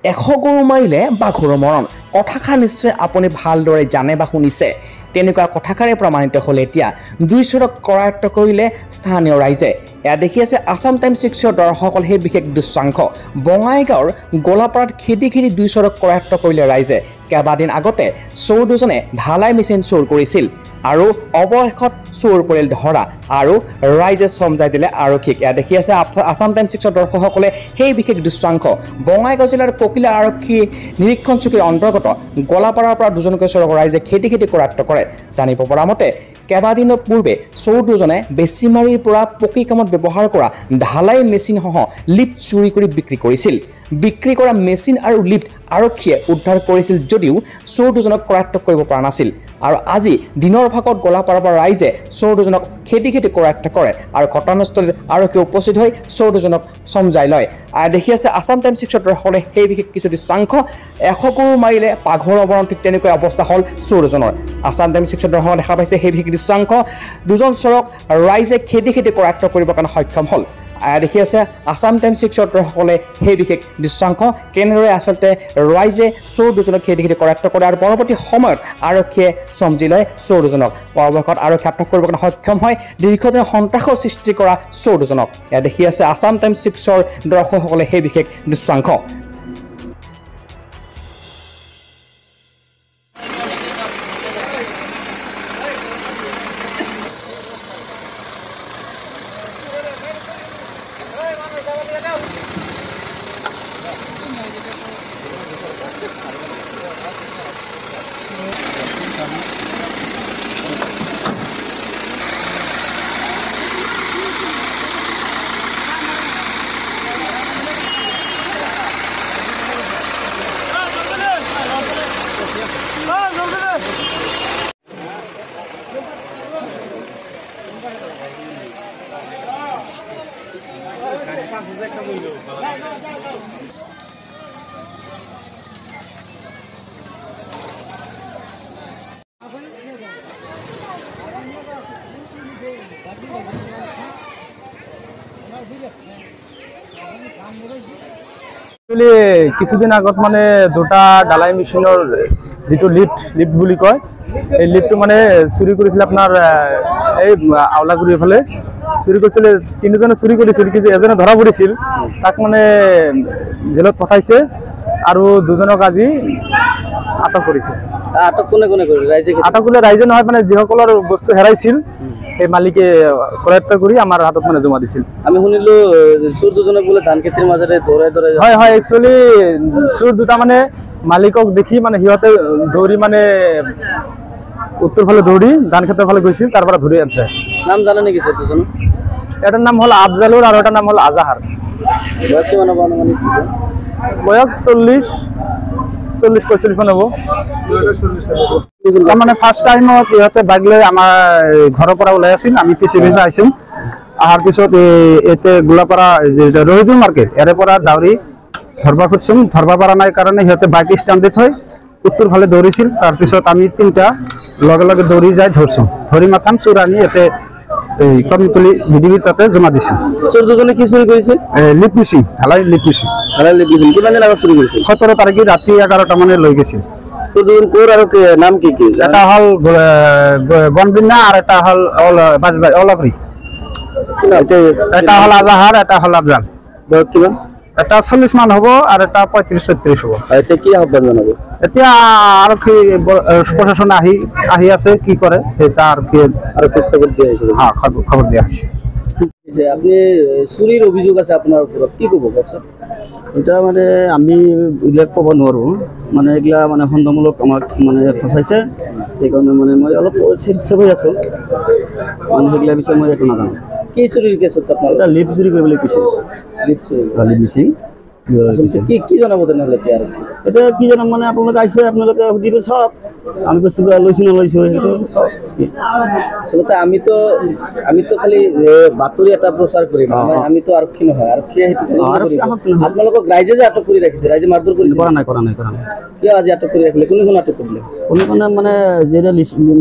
100 গৰু মাৰিলে বাঘৰ মৰণ কথাষাৰ নিশ্চয় আপুনি ভালদৰে জানে বা শুনিছে তেনেকুৱা কথাষাৰে প্ৰমাণিত হ'লে এতিয়া 200ক কৰায়ত্ব কৰিলে স্থানীয় ৰাইজে এয়া দেখি আছে আসাম টাইমছ 6ৰ দৰ্শকসকল সেই বিশেষ দৃশ্যাংশ বঙাইগাঁৱৰ গোলাপাৰাত খেদি 200ক কৰায়ত্ব কৰিলে ৰাইজে কেইবাদিন আগতে চোৰ দুজনে ঢালাই মেচিন চোৰ কৰিছিল আৰু অৱশেষত চোৰ পৰিল ধৰা আৰু ৰাইজে সমজাই দিলে আৰক্ষীক এয়া দেখি আছে আসাম টাইমছ 6ৰ দৰ্শকসকলে সেই বিশেষ দৃশ্যাংশ বঙাইগাঁও জিলাৰ ককিলা আৰক্ষী নিৰীক্ষণ চকীৰ অন্তৰ্গত গোলাপাৰাৰ পৰা দুজনকৈ চোৰক ৰাইজে খেদি কৰায়ত্ব কৰে জানিব পৰা মতে কেইবাদিনৰ পূৰ্বে চোৰ দুজনে বেছিমাৰীৰ পৰা পকী কামত ব্যৱহাৰ কৰা ঢালাই মেচিনসহ লিফ্ট চুৰি কৰি বিক্ৰী কৰিছিল বিক্ৰী কৰা মেচিন আৰু লিফ্ট আৰক্ষীয়ে উদ্ধাৰ কৰিছিল যদিও চোৰ দুজনক কৰায়ত্ব কৰিব পৰা নাছিল আৰু আজি দিনৰ ভাগত গোলাপাৰাৰ পৰা ৰাইজে চোৰ দুজনক খেদি কৰায়ত্ব কৰে আৰু ঘটনাস্থলীত আৰক্ষী উপস্থিত হৈ চোৰ দুজনক সমজাই লয় দেখি আছে আসাম টাইমছ 6ৰ দৰ্শকসকলে সেই বিশেষ কিছু দৃশ্যাংশ 100 গৰু মাৰিলে বাঘৰ অৱৰণ ঠিক তেনেকৈ অৱস্থা হ'ল চোৰ দুজনৰ আসাম টাইমছ 6ৰ দৰ্শকসকলে দেখা পাইছে সেই বিশেষ দৃশ্যাংশ দুজন চোৰক ৰাইজে খেদি কৰায়ত্ব কৰিবৰ কাৰণে সক্ষম হ'ল দেখি আছে আসাম টাইমছ 6ৰ দৰ্শকসকলে সেই বিশেষ দৃশ্যাংশ কেনেদৰে আচলতে ৰাইজে চোৰ দুজনক খেদি কৰায়ত্ব কৰে আৰু পৰৱৰ্তী সময়ত আৰক্ষীয়ে সমজি লয় চোৰ দুজনক অৱশেষত আৰক্ষী আটক কৰিবৰ কাৰণে সক্ষম হয় দীৰ্ঘদিনৰ সন্ত্ৰাসৰ সৃষ্টি কৰা চোৰ দুজনক এয়া দেখি আছে আসাম টাইমছ 6ৰ দৰ্শকসকলে সেই বিশেষ দৃশ্যাংশ কিছুদিন আগত মানে দুটা ঢালাই মেচিনৰ যেটো লিফ্ট বুলি কয় এই লিফ্টটো মানে চুৰি কৰিছিল আপোনাৰ এই আউলাগুৰি ফালে চুৰি কৰিছিল তিনিজনে চুৰি কৰিছিল কিন্তু এজনে ধৰা পৰিছিল তাক মানে জেলত পঠাইছে আৰু দুজনক আজি আটক কৰিছে আটক কোনে কৰিলে ৰাইজে আটক কৰিলে ৰাইজে নহয় মানে যিসকলৰ বস্তু হেৰাইছিল এই মালিকে কৰায়ত্ব কৰি আমাৰ হাতত মানে জমা দিছিল আমি শুনিলো চোৰ দুজনক বোলে ধান খেতিৰ মাজেৰে দৌৰাই হয় একচুয়ালি চোৰ দুটা মানে মালিকক দেখি মানে সিহঁতে দৌৰি মানে উত্তৰ ফালে দৌৰি ধান খেতৰ ফালে গৈছিল তাৰ পৰা ধৰি আনছে নাম জানে নেকি চোৰ দুজন এটাৰ নাম হ'ল আফজালুৰ আৰু এটাৰ নাম হ'ল আজাহাৰ বয়স কিমান হ'ব মানে বয়স 40-45 মান হ'ব মানে ফাৰ্স্ট টাইমত ইহঁতে বাইক লৈ আমাৰ ঘৰৰ পৰা ওলাই আছিল আমি পিছে আহিছোঁ অহাৰ পিছত এতে গোলাপাৰা ৰহিজুল মাৰ্কেট ইয়াৰে পৰা দাউৰি ধৰবা খুজিছোঁ ধৰবা পৰা নাই কাৰণে সিহঁতে বাইক ষ্টেণ্ডত থৈ উত্তৰ ফালে দৌৰিছিল তাৰপিছত আমি তিনিটা লগে লগে দৌৰি যাই ধৰছোঁ ধৰি মাথাম চোৰ আনি ইয়াতে কৰ্মতলী বিডিবিৰ তাতে জমা দিছোঁ চোৰ দুজনে কি চুৰি কৰিছে লিফ্ট মেচিন ঢালাই লিফ্ট মেচিন কিমান দিন আগত চুৰি কৰিছিল 17 তাৰিখে ৰাতি 11টা মানে লৈ গৈছিল চোৰ দুজন ক'ৰ আৰু নাম কি এটা হ'ল গণবিনা আৰু এটা হ'ল বাজবাই অলাবৰি এটা হ'ল আজাহাৰ এটা হ'ল আফজাল বয়স কিমান এটা 40 মান হ'ব আৰু এটা 35-36 হ'ব এতিয়া কি আহ্বান জনাব এতিয়া আৰক্ষী প্ৰশাসন আহি আছে কি কৰে এটা আৰক্ষী খবৰ দিয়া হৈছে হ্যাঁ খবৰ দিয়া হৈছে আপনি চুৰিৰ অভিযোগ আছে আপনাৰ উপৰ কি কব কওকচোন এটা মানে আমি উল্লেখ ক'ব নোৱাৰো মানে এগুলা মানে সন্দেহমূলক আমাক মানে ফসাইছে সেইকাৰণে মানে মই অলপ চেভ হৈ আছো মানে সেইগুলা বিষয়ে মই একো নাজানো কি চুরির কেছ আপনার এটা লিপ চুৰি কৰিবলৈ কৈছে লিপ চুৰি লিপ মিচিং কি জানাব তেনেহ'লে কি আৰু এটা কি জানাম মানে আপোনালোকে আহিছে আপোনালোকে সুধিব চব আমি বস্তু লৈছো নলৈছো সেইটো আচলতে আমিতো খালি বাতৰি এটা প্ৰচাৰ কৰিম আমিতো আৰক্ষী নহয় আৰক্ষীয়ে সেইটো আপোনালোকক ৰাইজে যে আটক কৰি ৰাখিছে ৰাইজে মাৰধৰ কৰিছে কৰা নাই কিয় আজি আটক কৰি ৰাখিলে কোনে আটক কৰিলে কোনে মানে যেটা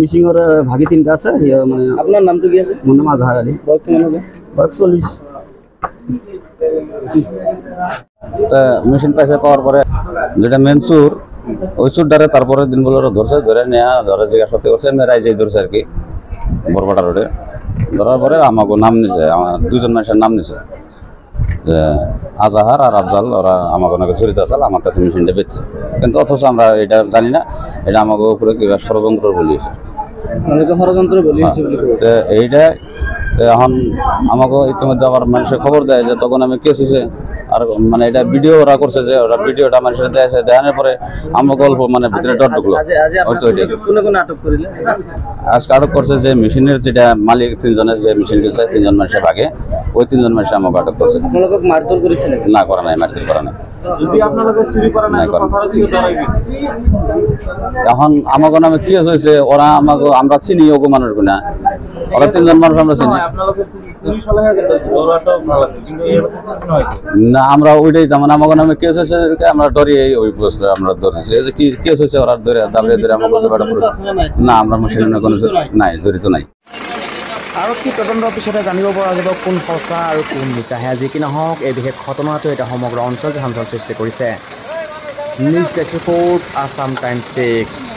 মিচিঙৰ ভাগি তিনিটা আছে মানে আপোনাৰ নামটো কি আছে মোৰ নাম আজহাৰ আলী বয়স কিমান হ'ব বয়স 40 মেশিন পাইছে পাওয়ার পরে যেটা মেন চুর ওই চুরটারে তারপরে দিনগুলো ধরছে ধরে নেওয়া ধরে জিজ্ঞাসা করছে এমনি রাইজেই ধরছে আর কি বরবাটা রোডে ধরার পরে আমাকে নাম নিছে আমার দুজন মানুষের নাম নিছে যে আজাহার আর আফজাল ওরা আমাকে অনেক জড়িত আছে আমার কাছে মেশিনটা বেচছে কিন্তু অথচ আমরা এটা জানি না এটা আমাকে উপরে কি ষড়যন্ত্র বলিয়েছে অনেকে ষড়যন্ত্র বলিয়েছে বলে কয়। তো এইটা এখন আমাকে ইতিমধ্যে আবার মানুষের খবর দেয় যে তখন আমি কেস হয়েছে আর মানে এটা ভিডিও ওরা করছে যে ওরা ভিডিওটা মানুষের দেখাচ্ছে দেখানোর পরে আমাকে অল্প মানে ভিতরে ডর ঢুকলো হয়তো ওইটাই কোনে আটক করিলে আজকে আটক করছে যে মেশিনের যেটা মালিক তিনজনের যে মেশিন কিনছে তিনজন মানুষের ভাগে ওই তিনজন মানুষ আমাকে আটক করছে আপনাকে মারধর করেছিল না করা নাই মারধর করা নাই এখন আমাকে নামে কি হয়েছে ওরা আমাকে আমরা চিনি ওগো মানুষ গুনা ওরা তিনজন মানুষ আমরা চিনি না আমরা ওইটাই মানে আমাকে নামে কেস হয়েছে আমরা ডরি ওই বস্তু আমরা ধরেছি যে কি কেস হয়েছে ওরা ধরে দাবড়ে ধরে আমাকে না আমরা মেশিনের কোনো নাই জড়িত নাই আৰক্ষী তদন্তৰ পিছতে জানিব পৰা যাব কোন সঁচা আৰু কোন মিছাহে যি কি নহওক এই বিশেষ ঘটনাটো এটা সমগ্ৰ অঞ্চল সৃষ্টি কৰিছে news desk report Assam times 6